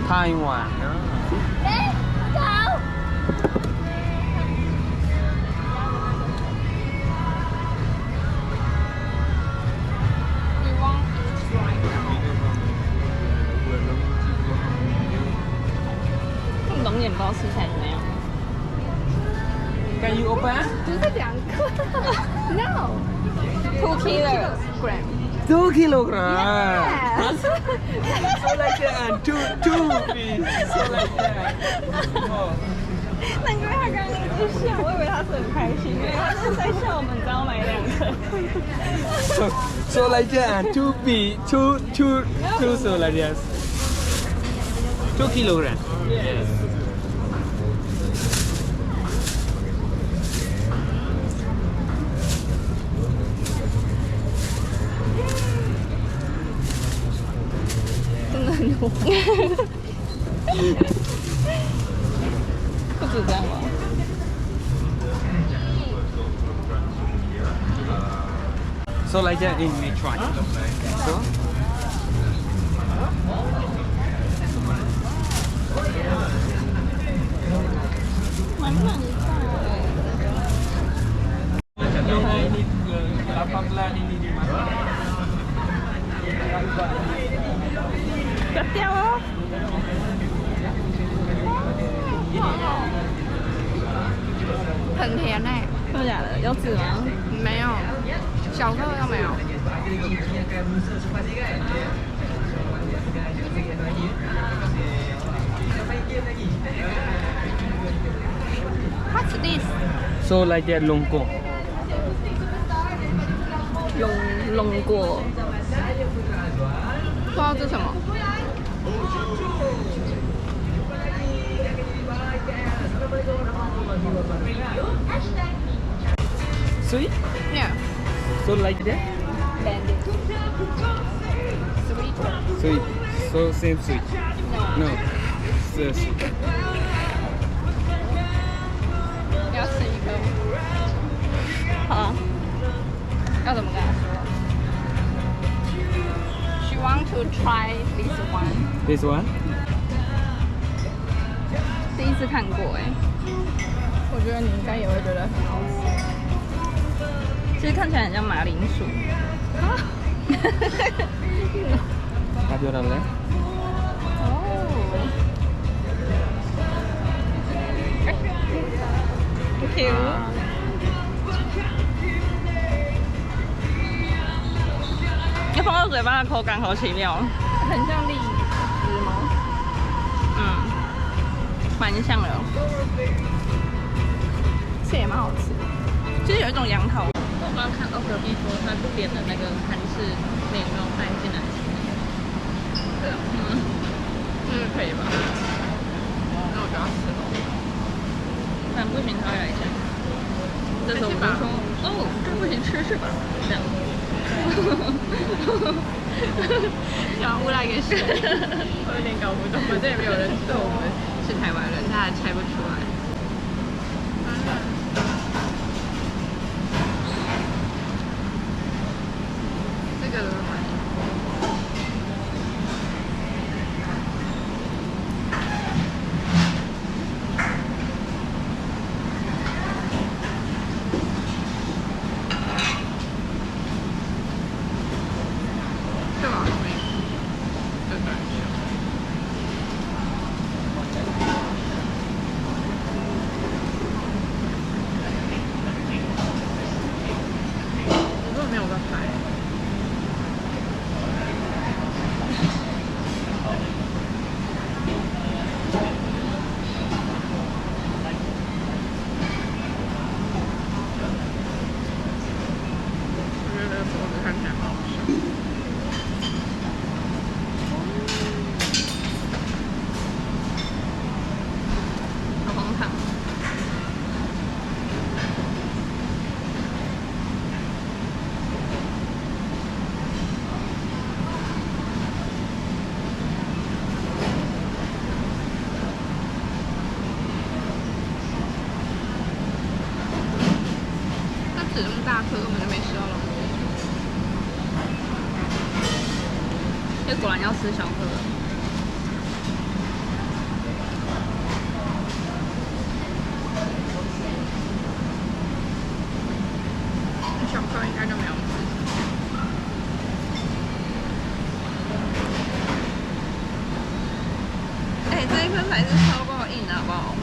台湾啊。哎，走。You want it right now？ 不懂眼包吃起来怎么样 Can you open? 就是2克。No。2 kilogram。 2 kilogram. Yes. So like that. Two piece. So like that. Oh. 难怪他刚刚一直笑，我以为他是很开心，因为他是在笑我们只要买2克。So like that. Two piece. Two. So like that. 2 kilogram. Yes.不止这样吧。So like that in Meituan. So. 满满一袋。 Ini 18 ini dimasak. 不要掉哦！很甜哎、真的假的？有籽吗？没有，小颗都没有。What's this？ So like that longko. 龙果，不知道这是什么。 Sweet? Yeah. So like that? Blended. Sweet. Sweet. So same sweet. No. So sweet. 要吃一个。好啊。要怎么跟他说 ？She want to try this one. This one? 第一次看过哎。我觉得你应该也会觉得很好吃。其实看起来很像马铃薯。Have you done that? 哦。Q。那放到嘴巴的口感好奇妙，很像荔枝吗？嗯，蛮像的。这也蛮好吃的，其实有一种杨桃。我刚刚看到隔壁桌他点的那个韩式面肉带进来吃。对啊，可以吧？那我就要吃了。但不行，他会来一下。这时候我就说，哦，这不行，吃是吧？这样。想要诬赖一个谁？我有点搞不懂，反正也没有人说我们是台湾人，他还猜不出来。这个籽那么大颗，根本就没吃到龙果。这果然要吃小颗的。这一颗才是超爆硬的，好不好？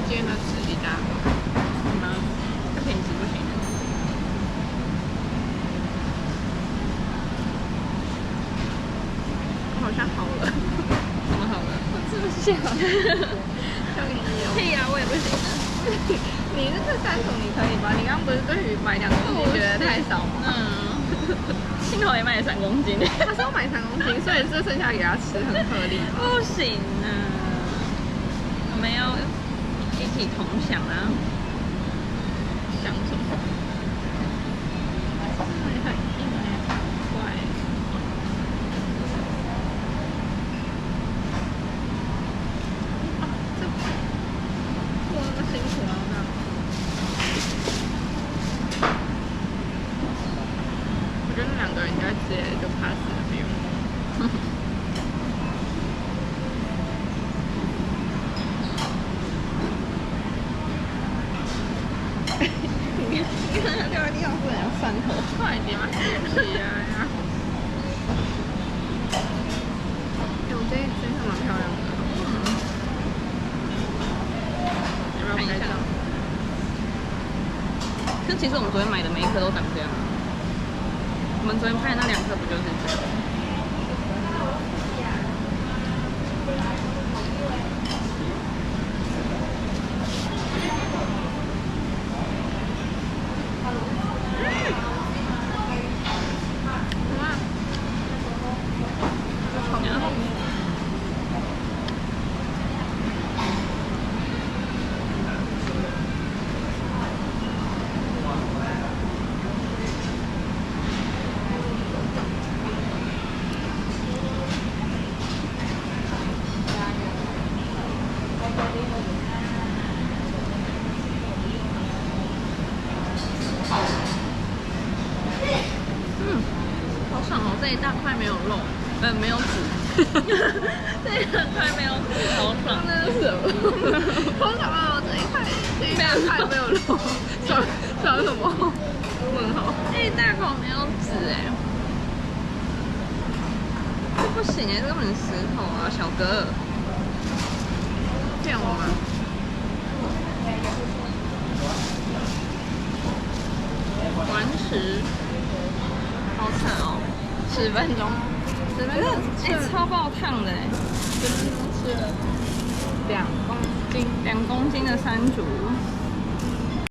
今天的吃一大吗？这品质不行。好像好了，怎么好了？我吃不下。交给你哦。屁呀，我也不行啊。你那个3桶你可以吧？你刚刚不是对于买2公斤觉得太少吗？幸好也买了3公斤。他说买3公斤，所以这剩下给他吃很合理吗？不行啊，我们要一起同享啊！想什么？很硬哎，怪。这做那么辛苦啊！那我觉得那2个人应该直接就 pass 了，不用。你看掉的地方不能要蒜头，快点啊！起来呀！我这身蛮漂亮的，要不要拍照？就其实我们昨天买的每一颗都长这样。我们昨天拍的那2颗不就是这样？好爽哦！这一大块没有肉，没有籽，这一大块没有籽，好爽！那是什么？好爽哦！这一块没有肉，爽什么？问号！这一大口没有籽哎，这不行哎，这根本是石头啊，小哥！骗我吗？完食，好惨哦！10分钟，10分钟，超爆烫的哎！10分钟吃了2公斤的山竹。